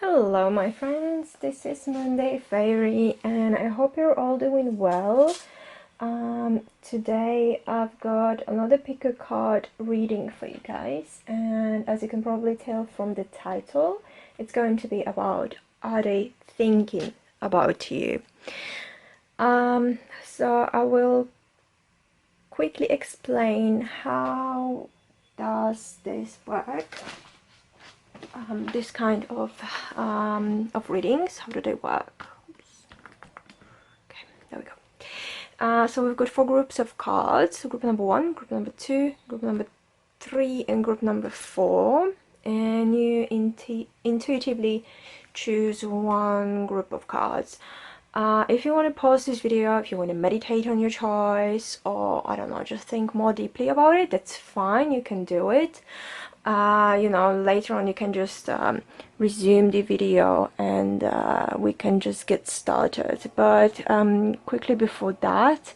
Hello my friends, this is Moonday Faery and I hope you're all doing well. Today I've got another pick a card reading for you guys, and as you can probably tell from the title, it's going to be about are they thinking about you. So I will quickly explain how does this work. This kind of readings, how do they work? Oops. Okay, there we go. So we've got 4 groups of cards, group number 1, group number 2, group number 3 and group number 4, and you intuitively choose one group of cards. If you want to pause this video, if you want to meditate on your choice, or I don't know, just think more deeply about it, that's fine, you can do it. You know, later on you can just resume the video and we can just get started. But quickly before that,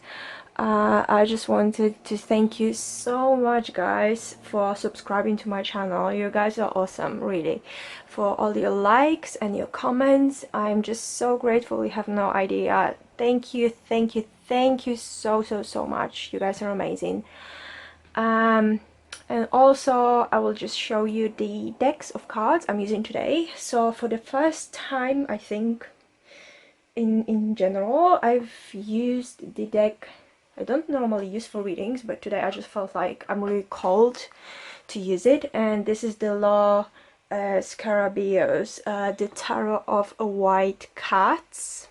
I just wanted to thank you so much guys for subscribing to my channel. You guys are awesome, really, for all your likes and your comments. I'm just so grateful, you have no idea. Thank you, thank you, thank you so much. You guys are amazing. And also I will just show you the decks of cards I'm using today. So for the first time, I think in general, I've used the deck I don't normally use for readings, but today I just felt like I'm really called to use it, and this is the Law Scarabeos, the Tarot of White Cats.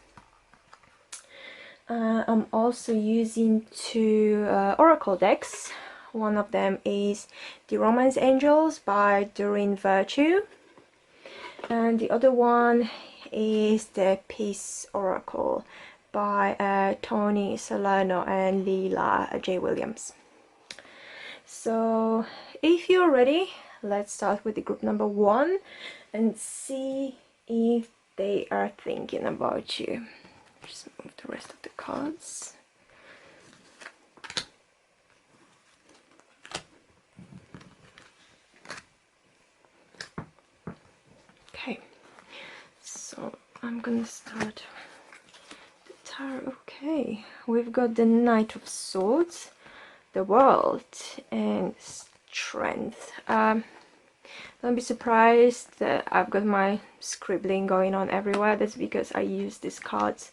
I'm also using 2 oracle decks. One of them is The Romance Angels by Doreen Virtue, and the other one is the Peace Oracle by Toni, Salerno and Leela J. Williams. So if you're ready, let's start with the group number 1 and see if they are thinking about you. Just move the rest of the cards. Okay, so I'm gonna start the tarot. Okay, we've got the Knight of Swords, the World, and Strength. Don't be surprised that I've got my scribbling going on everywhere. That's because I use these cards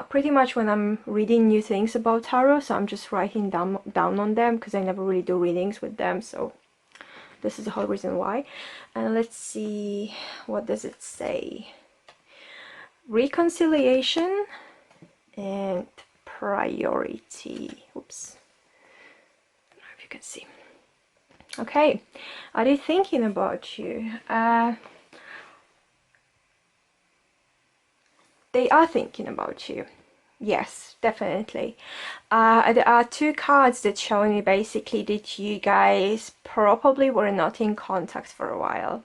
pretty much when I'm reading new things about tarot, so I'm just writing down on them because I never really do readings with them, so this is the whole reason why. And let's see, what does it say? Reconciliation and priority. Oops, I don't know if you can see. Okay, are they thinking about you? They are thinking about you. Yes, definitely. There are 2 cards that show me basically that you guys probably were not in contact for a while.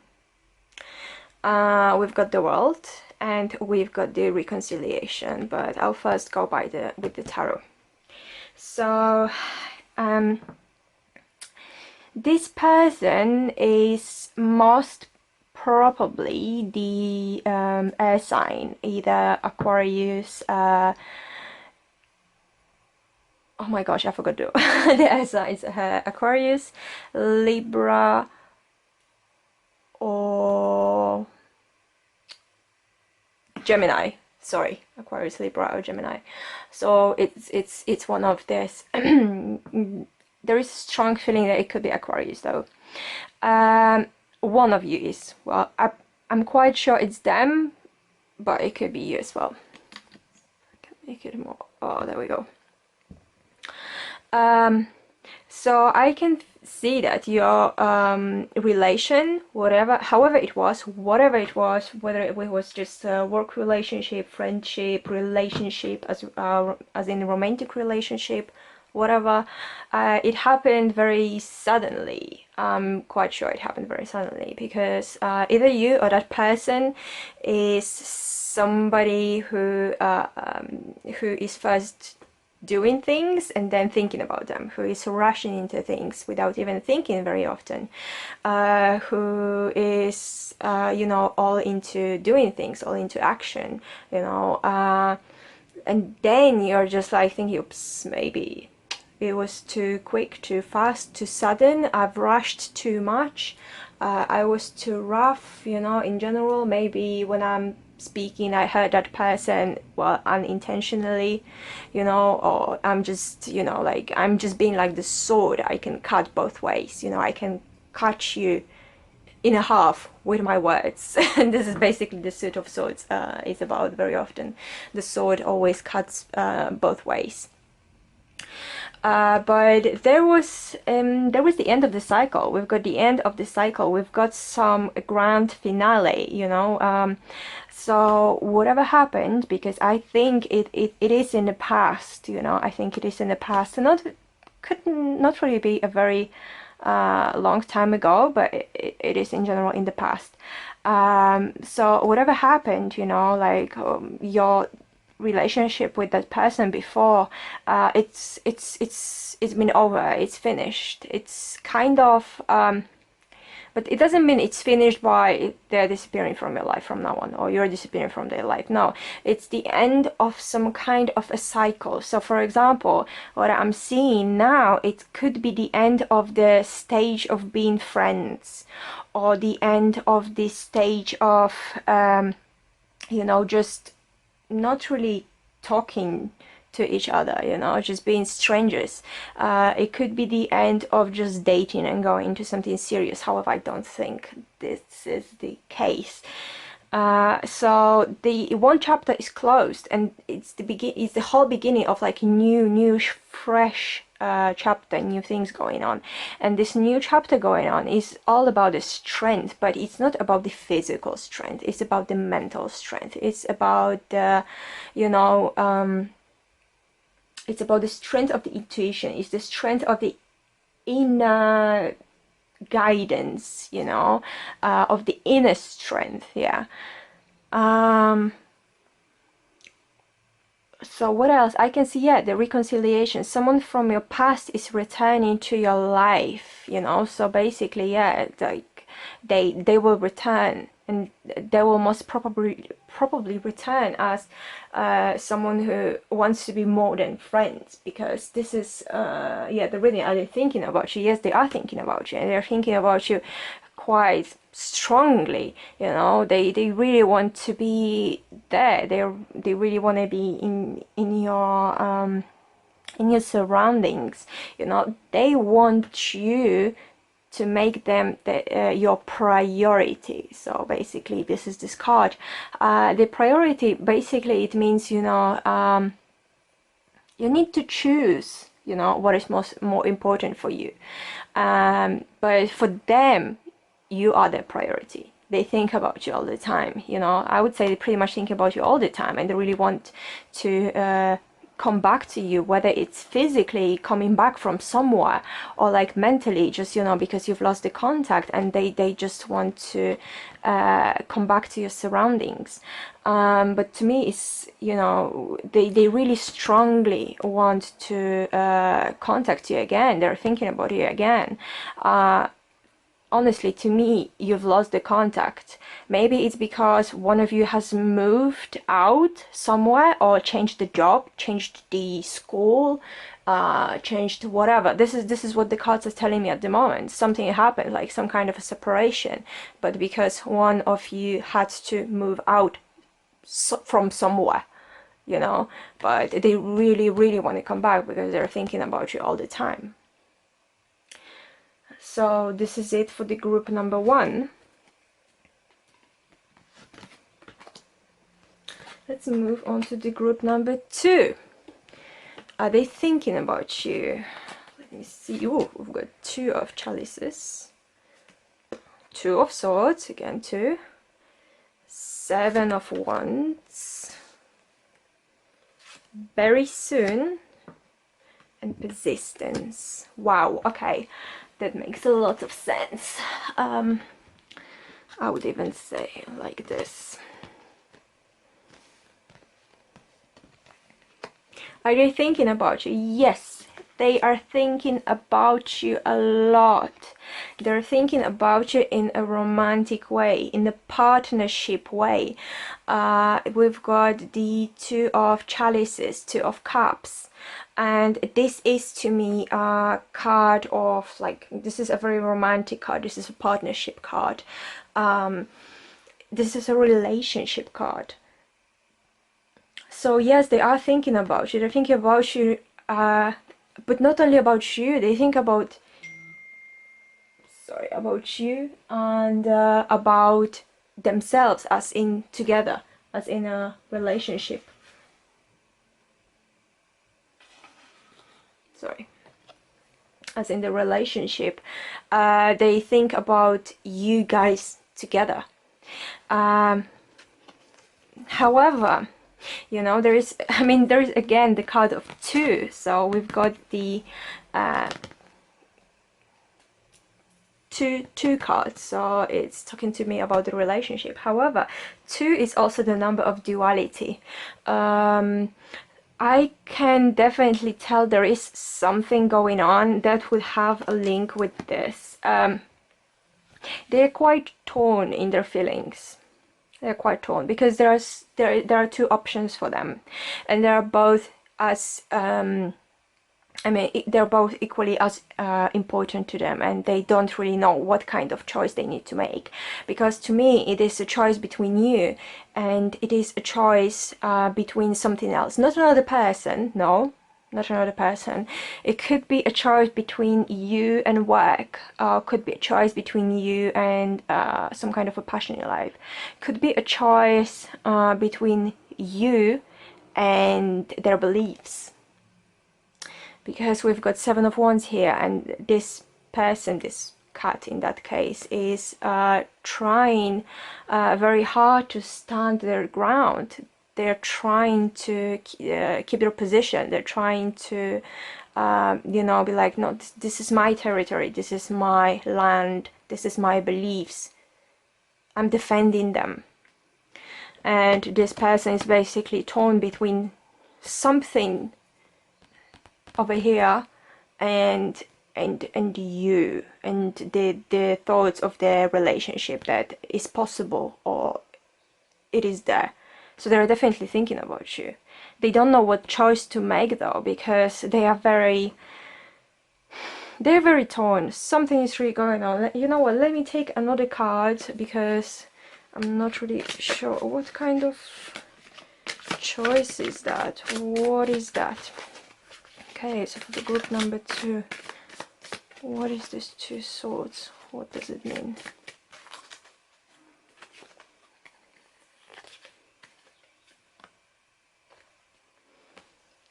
We've got the World and we've got the Reconciliation, but I'll first go by with the tarot. So this person is most probably the air sign, either Aquarius, oh my gosh, I forgot the air signs, Aquarius, Libra, or Gemini. Sorry, Aquarius, Libra or Gemini. So it's one of this. There is a strong feeling that it could be Aquarius though. One of you is, well, I'm quite sure it's them, but it could be you as well. I can make it more, oh, there we go. So I can see that your relation, however it was, whether it was just a work relationship, friendship, relationship, as in a romantic relationship, whatever, it happened very suddenly. I'm quite sure it happened very suddenly because either you or that person is somebody who is first doing things and then thinking about them, who is rushing into things without even thinking very often, who is, you know, all into doing things, all into action, you know, and then you're just like thinking, oops, maybe it was too quick, too fast, too sudden, I've rushed too much, I was too rough, you know, in general. Maybe when I'm speaking I hurt that person, well, unintentionally, you know, or I'm just, you know, like I'm just being like the sword, I can cut both ways, you know, I can cut you in a half with my words. And this is basically the suit of swords is about very often. The sword always cuts both ways. But there was the end of the cycle. We've got the end of the cycle. We've got some grand finale, you know. So whatever happened, because I think it is in the past, you know. I think it is in the past. And could not really be a very long time ago, but it is in general in the past. So whatever happened, you know, like your relationship with that person before, it's been over, it's finished, it's kind of but it doesn't mean it's finished by they're disappearing from your life from now on, or you're disappearing from their life. No, it's the end of some kind of a cycle. So for example, what I'm seeing now, it could be the end of the stage of being friends, or the end of this stage of you know, just not really talking to each other, you know, just being strangers. It could be the end of just dating and going into something serious. However, I don't think this is the case. So the one chapter is closed, and it's the whole beginning of like new fresh chapter, new things going on. And this new chapter going on is all about the strength, but it's not about the physical strength, it's about the mental strength, it's about the, you know, it's about the strength of the intuition, it's the strength of the inner guidance, you know, of the inner strength. Yeah. So what else I can see? Yeah, the reconciliation, someone from your past is returning to your life, you know. So basically, yeah, like they will return, and they will most probably return as someone who wants to be more than friends, because this is yeah, they really are thinking about you. Yes, they are thinking about you, and they're thinking about you quite strongly, you know. They really want to be there, they really want to be in your surroundings, you know. They want you to make them your priority. So basically this is this card, the priority. Basically it means, you know, you need to choose, you know, what is more important for you, but for them you are their priority. They think about you all the time, you know. I would say they pretty much think about you all the time, and they really want to come back to you, whether it's physically coming back from somewhere, or like mentally, just, you know, because you've lost the contact, and they just want to come back to your surroundings. But to me, it's, you know, they really strongly want to contact you again. They're thinking about you again. Honestly, to me, you've lost the contact. Maybe it's because one of you has moved out somewhere, or changed the job, changed the school, changed whatever. This is what the cards are telling me at the moment. Something happened, like some kind of a separation, but because one of you had to move out from somewhere, you know. But they really want to come back, because they're thinking about you all the time. So this is it for the group number 1. Let's move on to the group number 2. Are they thinking about you? Let me see. Oh, we've got 2 of chalices, 2 of swords, again 2, 7 of wands, very soon, and persistence. Wow, okay. That makes a lot of sense. I would even say like this. Are they thinking about you? Yes, they are thinking about you a lot. They're thinking about you in a romantic way, in a partnership way. We've got the Two of Chalices, Two of Cups. And this is to me a card of, like, this is a very romantic card. This is a partnership card. This is a relationship card. So yes, they are thinking about you. They're thinking about you, but not only about you. They think about, sorry, about you and about themselves, as in together, as in a relationship. Sorry. As in the relationship. They think about you guys together. However, you know, there is, I mean, there is again the card of two. So we've got the two cards, so it's talking to me about the relationship. However, two is also the number of duality. I can definitely tell there is something going on that would have a link with this. They're quite torn in their feelings. They're quite torn because there are two options for them, and they are both as I mean, they're both equally as important to them, and they don't really know what kind of choice they need to make. Because to me, it is a choice between you, and it is a choice between something else. Not another person, no, not another person. It could be a choice between you and work, could be a choice between you and some kind of a passion in your life. Could be a choice between you and their beliefs. Because we've got Seven of Wands here, and this person, this cat in that case, is trying very hard to stand their ground. They're trying to keep their position. They're trying to, you know, be like, no, this is my territory. This is my land. This is my beliefs. I'm defending them. And this person is basically torn between something over here and you, and the thoughts of their relationship that is possible or it is there. So they're definitely thinking about you. They don't know what choice to make though, because they're very torn. Something is really going on. You know what, let me take another card, because I'm not really sure what kind of choice is that. What is that? Okay, so for the group number 2, what is this Two Swords? What does it mean?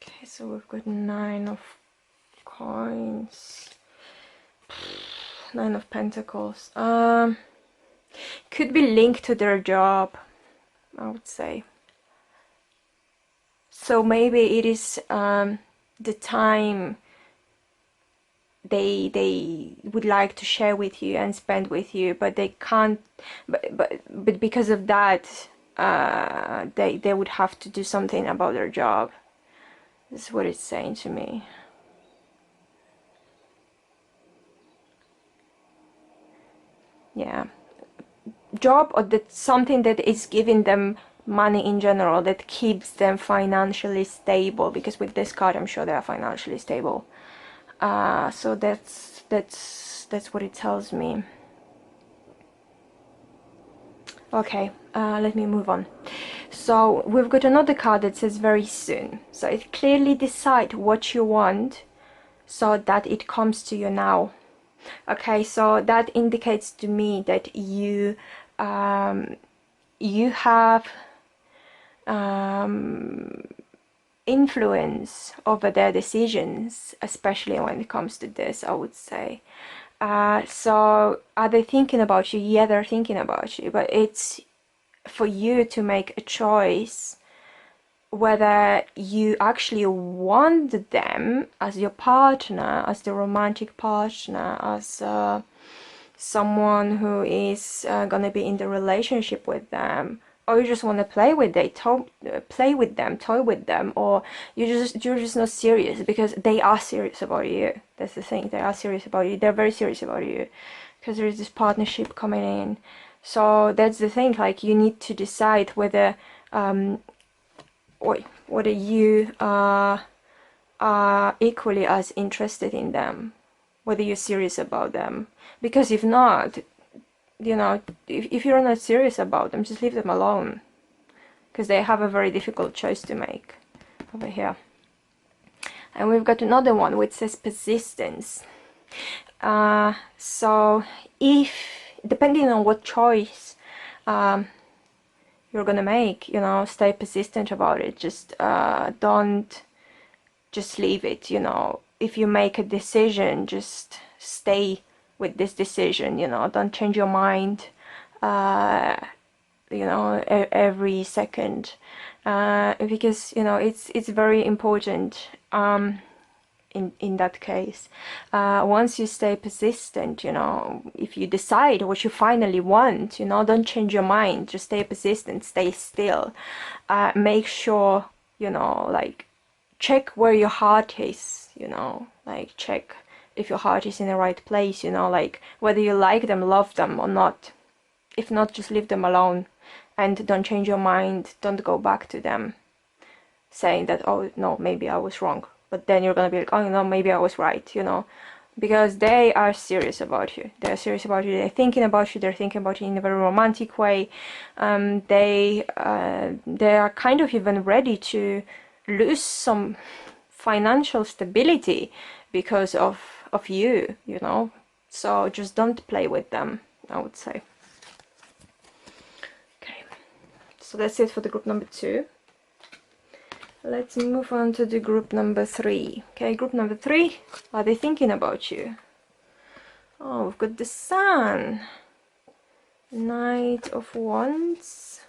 Okay, so we've got 9 of Coins, 9 of Pentacles. Could be linked to their job, I would say. So maybe it is the time they would like to share with you and spend with you, but they can't, but because of that they would have to do something about their job. This is what it's saying to me. Yeah, job, or that something that is giving them money in general, that keeps them financially stable, because with this card I'm sure they are financially stable. So that's what it tells me. Okay, let me move on. So we've got another card that says very soon. So it clearly decide what you want so that it comes to you now. Okay, so that indicates to me that you you have influence over their decisions, especially when it comes to this, I would say. So are they thinking about you? Yeah, they're thinking about you, but it's for you to make a choice whether you actually want them as your partner, as the romantic partner, as someone who is gonna be in the relationship with them, or you just want to play with them, toy with them, or you're just not serious, because they are serious about you. That's the thing. They are serious about you. They're very serious about you, because there is this partnership coming in. So that's the thing. Like, you need to decide whether whether you are equally as interested in them, whether you're serious about them. Because if not, you know, if you're not serious about them, just leave them alone, because they have a very difficult choice to make over here. And we've got another one which says persistence. So if, depending on what choice you're gonna make, you know, stay persistent about it. Just don't just leave it, you know. If you make a decision, just stay with this decision, you know. Don't change your mind you know, every second, because, you know, it's very important in that case. Once you stay persistent, you know, if you decide what you finally want, you know, don't change your mind. Just stay persistent, stay still. Make sure, you know, like, check where your heart is, you know, like, check if your heart is in the right place, you know, like, whether you like them, love them or not. If not, just leave them alone, and don't change your mind. Don't go back to them saying that, oh no, maybe I was wrong, but then you're gonna be like, oh no, maybe I was right, you know, because they are serious about you. They're serious about you. They're thinking about you. They're thinking about you in a very romantic way. They are kind of even ready to lose some financial stability because of you, you know. So just don't play with them, I would say. Okay, so that's it for the group number 2. Let's move on to the group number 3. Okay, group number 3, are they thinking about you? Oh, we've got the Sun, Knight of Wands,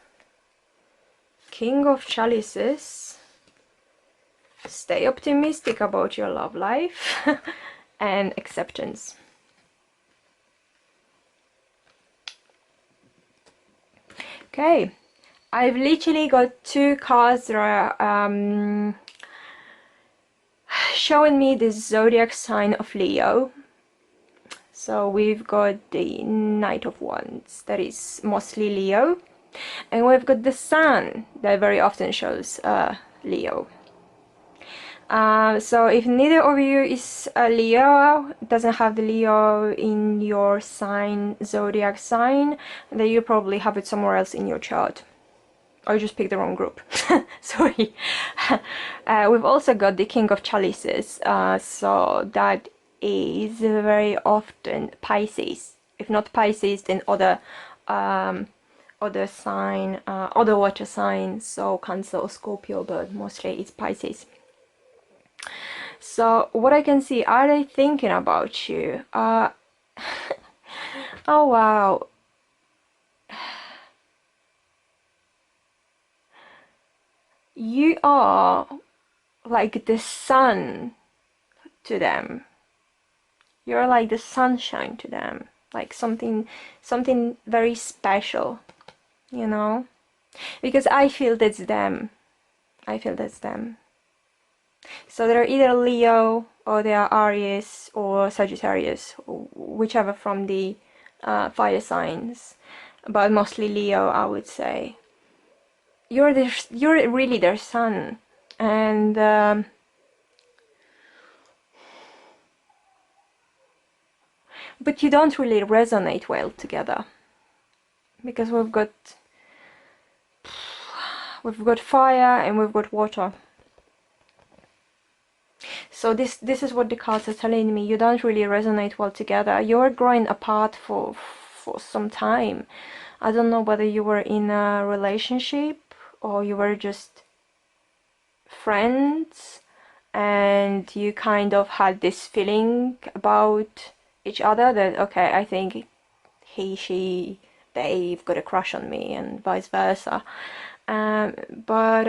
King of Chalices. Stay optimistic about your love life, and Acceptance. Okay, I've literally got 2 cards that are showing me the zodiac sign of Leo. So we've got the Knight of Wands, that is mostly Leo, and we've got the Sun, that very often shows Leo. So if neither of you is a Leo, doesn't have the Leo in your sign, zodiac sign, then you probably have it somewhere else in your chart. Or you just picked the wrong group. Sorry. We've also got the King of Chalices, so that is very often Pisces. If not Pisces, then other sign, other water signs, so Cancer or Scorpio, but mostly it's Pisces. So what I can see, are they thinking about you? Oh wow. You are like the sun to them. You're like the sunshine to them, like something very special, you know, because I feel that's them. I feel that's them. So they're either Leo, or they are Aries or Sagittarius, whichever from the fire signs, but mostly Leo, I would say. You're really their sun, and but you don't really resonate well together, because we've got fire and we've got water. So this is what the cards are telling me. You don't really resonate well together. You're growing apart for some time. I don't know whether you were in a relationship or you were just friends, and you kind of had this feeling about each other that, okay, I think he, she, they've got a crush on me, and vice versa. But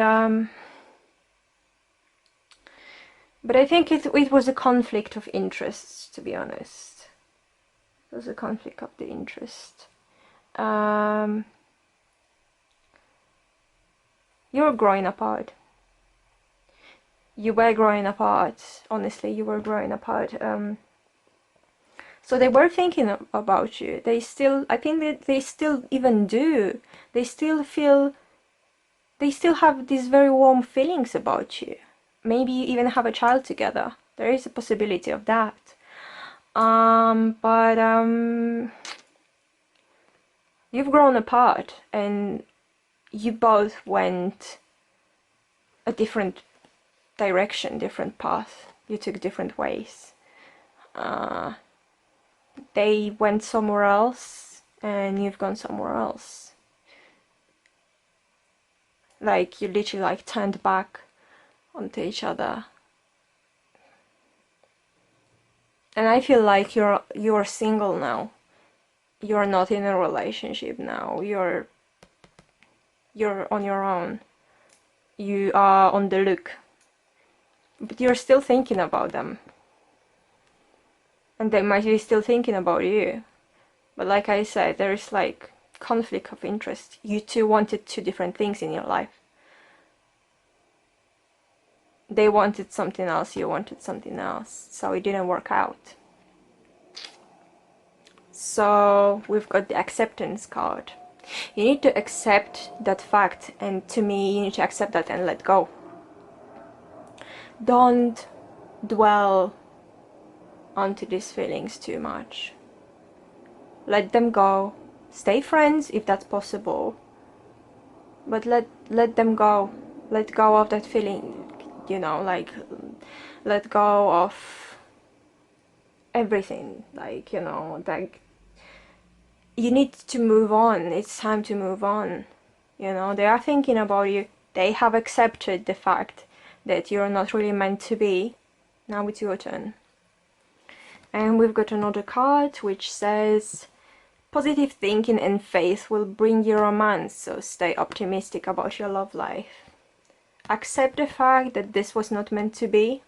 I think it was a conflict of interests, to be honest. It was a conflict of the interest. you're growing apart. You were growing apart, honestly, you were growing apart. So they were thinking about you. They still, I think that they still even do. They still feel, they still have these very warm feelings about you. Maybe you even have a child together. There is a possibility of that. But you've grown apart and you both went a different direction, different path. You took different ways. They went somewhere else and you've gone somewhere else. Like you literally like turned back onto each other. And I feel like you're single now. You're not in a relationship now. You're on your own. You are on the look. But you're still thinking about them. And they might be still thinking about you. But like I said, there is like conflict of interest. You two wanted two different things in your life. They wanted something else, you wanted something else. So it didn't work out. So we've got the acceptance card. You need to accept that fact, and to me, you need to accept that and let go. Don't dwell onto these feelings too much. Let them go. Stay friends if that's possible, but let them go. Let go of that feeling, you know, like let go of everything, like, you know, like you need to move on. It's time to move on. You know, they are thinking about you. They have accepted the fact that you're not really meant to be. Now it's your turn. And we've got another card which says, positive thinking and faith will bring you romance, so stay optimistic about your love life. Accept the fact that this was not meant to be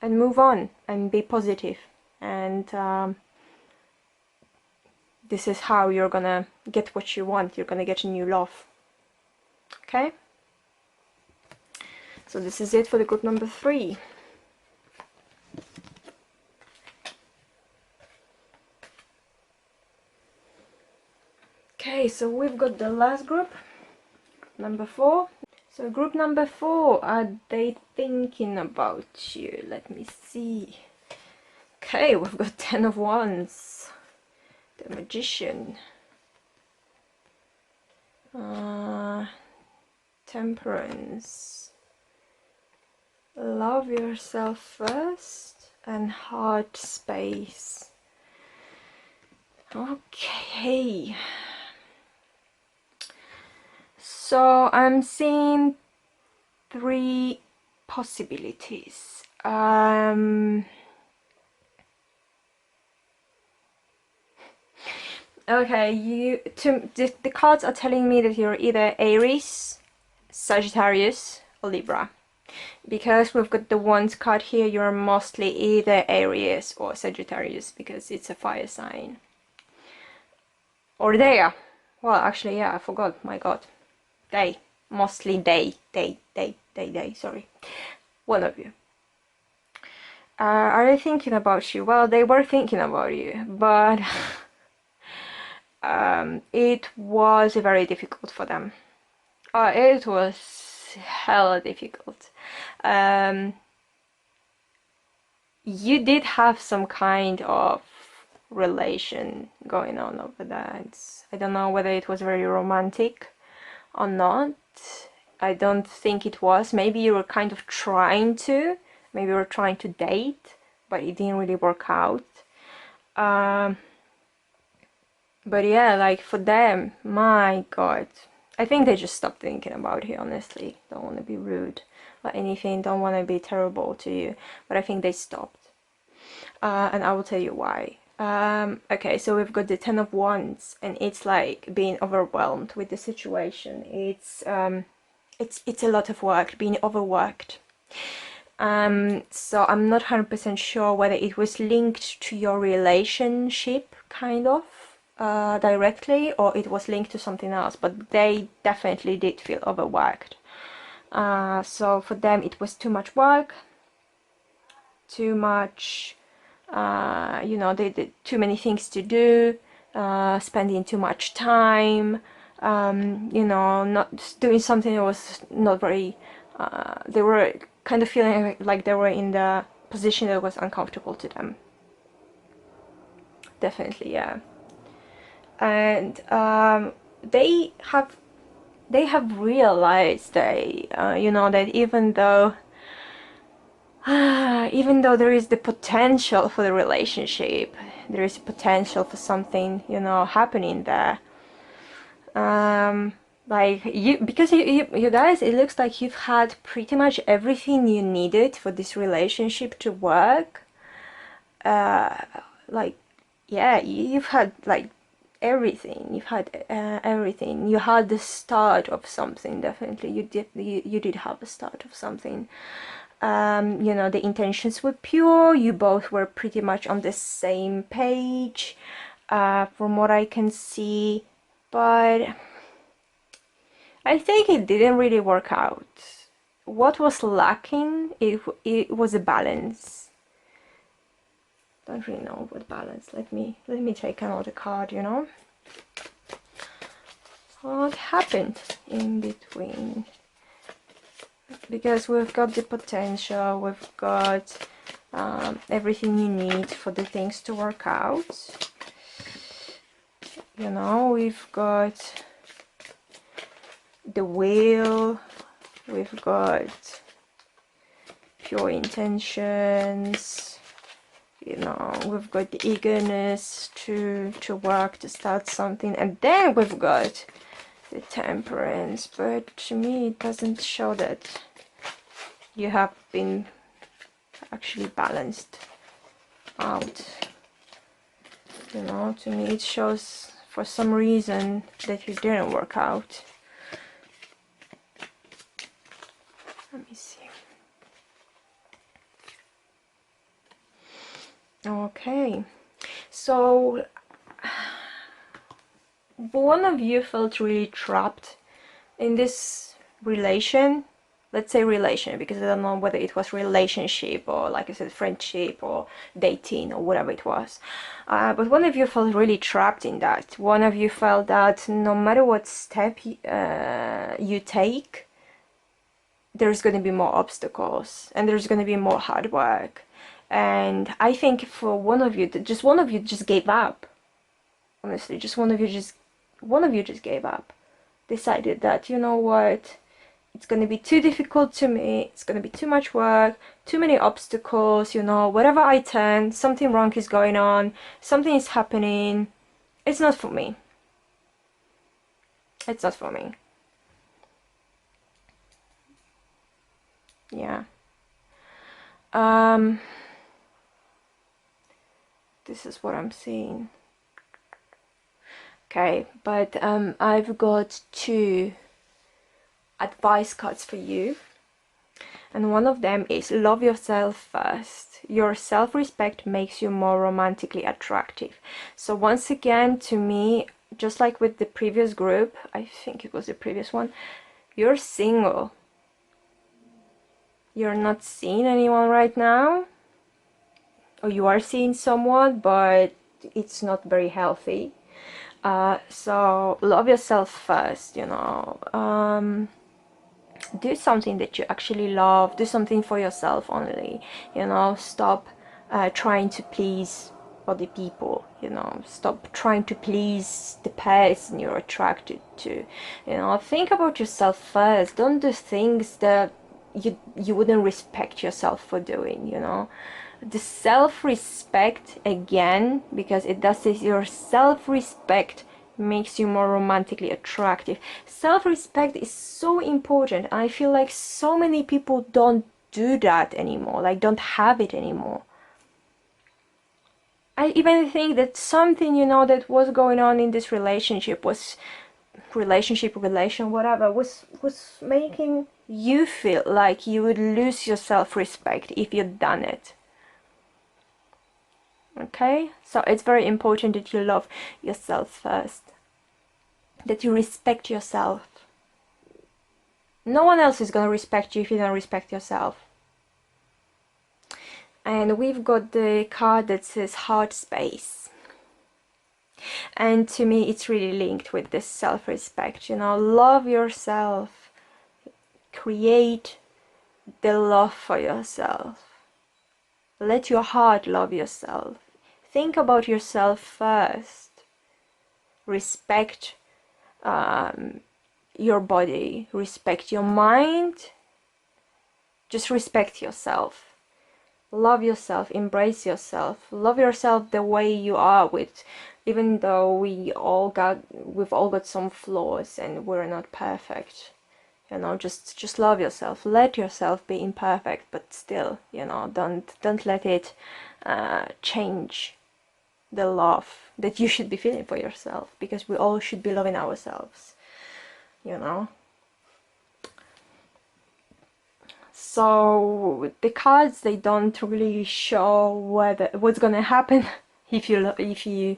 and move on and be positive. And this is how you're gonna get what you want. You're gonna get a new love. Okay? So this is it for the group number 3. Okay, so we've got the last group, number 4. So group number 4, are they thinking about you? Let me see. Okay, we've got 10 of Wands, the Magician, Temperance, love yourself first, and heart space. Okay. So I'm seeing 3 possibilities. Okay, the cards are telling me that you're either Aries, Sagittarius, or Libra. Because we've got the Wands card here, you're mostly either Aries or Sagittarius, because it's a fire sign. Or they are. Well, actually, yeah, I forgot, my god. Mostly they, sorry. One of you. Are they thinking about you? Well, they were thinking about you, but it was very difficult for them. It was hella difficult. You did have some kind of relation going on over there. I don't know whether it was very romantic or not. I don't think it was. Maybe you were kind of trying to. Maybe you were trying to date, but it didn't really work out. But yeah, like for them, my god. I think they just stopped thinking about you, honestly. Don't want to be rude or anything. Don't want to be terrible to you. But I think they stopped. And I will tell you why. Okay, so we've got the 10 of Wands, and it's like being overwhelmed with the situation. It's a lot of work, being overworked. So I'm not 100% sure whether it was linked to your relationship, kind of, directly, or it was linked to something else, but they definitely did feel overworked. So for them it was too much work, too much, you know, they did too many things to do, spending too much time, you know, not doing something that was not very, they were kind of feeling like they were in the position that was uncomfortable to them. Definitely, yeah. And they have realized that, you know, that even though there is the potential for the relationship, there is potential for something, you know, happening there. Like because you guys, it looks like you've had pretty much everything you needed for this relationship to work. Like, yeah, you've had like everything. You've had everything. You had the start of something. Definitely, you did have the start of something. You know, the intentions were pure. You both were pretty much on the same page, from what I can see. But I think it didn't really work out. What was lacking, it was a balance. Don't really know what balance. Let me take another card, you know. What happened in between? Because we've got the potential, we've got everything you need for the things to work out. You know, we've got the will, we've got pure intentions, you know, we've got the eagerness to work, to start something, and then we've got the temperance. But to me it doesn't show that you have been actually balanced out. You know, to me it shows for some reason that you didn't work out. Let me see. Okay, so one of you felt really trapped in this relation. Let's say relation, because I don't know whether it was relationship or, like I said, friendship or dating or whatever it was. But one of you felt really trapped in that. One of you felt that no matter what step you take, there's going to be more obstacles and there's going to be more hard work. And I think for one of you just gave up. Honestly, just one of you just gave up. Decided that, you know what, it's going to be too difficult to me, it's going to be too much work, too many obstacles, you know, wherever I turn, something wrong is going on, something is happening, it's not for me. It's not for me. Yeah. This is what I'm seeing. Okay, but I've got two advice cards for you, and one of them is love yourself first. Your self-respect makes you more romantically attractive. So once again, to me, just like with the previous group, I think it was the previous one, you're single. You're not seeing anyone right now, or you are seeing someone, but it's not very healthy. So love yourself first, you know. Do something that you actually love, do something for yourself only, you know. Stop trying to please other people, you know. Stop trying to please the person you're attracted to, you know. Think about yourself first. Don't do things that you wouldn't respect yourself for doing, you know. The self-respect, again, because it does say your self-respect makes you more romantically attractive. Self-respect is so important. I feel like so many people don't do that anymore, like don't have it anymore. I even think that something, you know, that was going on in this relationship was whatever, was making you feel like you would lose your self-respect if you'd done it. Okay, so it's very important that you love yourself first, that you respect yourself. No one else is gonna respect you if you don't respect yourself. And we've got the card that says heart space. And to me, it's really linked with this self-respect, you know, love yourself, create the love for yourself. Let your heart love yourself. Think about yourself first. Respect your body, respect your mind, just respect yourself. Love yourself, embrace yourself, love yourself the way you are, with even though we've all got some flaws and we're not perfect, you know. Just love yourself, let yourself be imperfect, but still, you know, don't let it change the love that you should be feeling for yourself, because we all should be loving ourselves, you know. So the cards, they don't really show what's gonna happen if you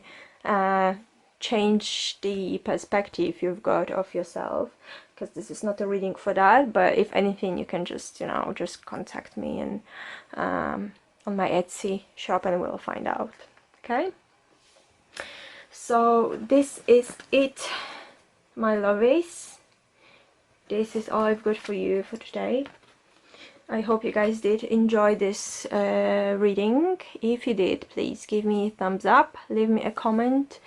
change the perspective you've got of yourself, because this is not a reading for that. But if anything, you can just, you know, just contact me and on my Etsy shop, and we'll find out. Okay, so this is it, my lovies. This is all I've got for you for today. I hope you guys did enjoy this reading. If you did, please give me a thumbs up, leave me a comment,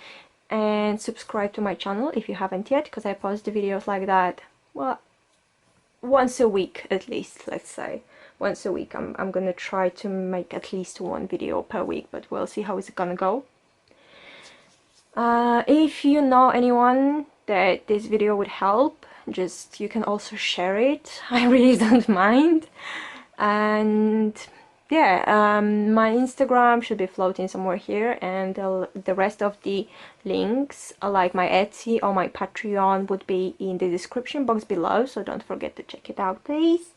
and subscribe to my channel if you haven't yet, because I post the videos like that, well, once a week at least. Let's say once a week. I'm gonna try to make at least one video per week, but we'll see how it's gonna go. If you know anyone that this video would help, just, you can also share it. I really don't mind. And yeah, my Instagram should be floating somewhere here, and the rest of the links, like my Etsy or my Patreon, would be in the description box below, so don't forget to check it out, please.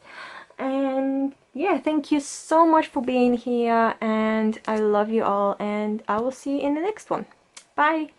And yeah, thank you so much for being here, and I love you all, and I will see you in the next one. Bye!